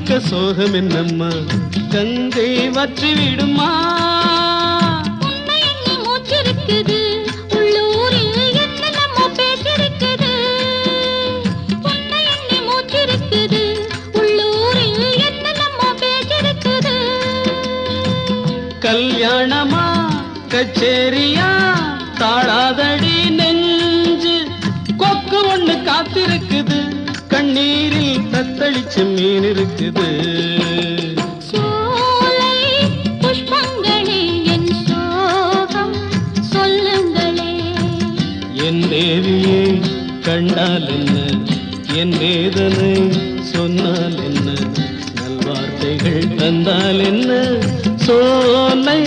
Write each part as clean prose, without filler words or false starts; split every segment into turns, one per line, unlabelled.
இருக்க சோகம் என்னம்மா கங்கை வற்றி விடுமா
உன்னை எண்ணி மூச்சிருக்குது உள்ளூரில் என்ன நம்ம பேச்சிருக்குது உன்னை எண்ணி மூச்சிருக்குது உள்ளூரில் என்ன நம்ம பேச்சிருக்குது
கல்யாணமா கச்சேரியா தாழாதடி நெஞ்சு கொக்கு ஒண்ணு காத்திருக்குது கண்ணீரில் தத்தளிச்ச மீன் இருக்குது
சோலை புஷ்பங்களே என் சோகம் சொல்லுங்களே
என் தேவியே கண்டால் என்ன என் வேதனை சொன்னால் என்ன நல்வார்த்தைகள் தந்தால் என்ன சோலை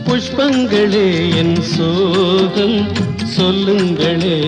புஷ்பங்களே என் சோகம் சொல்லுங்களே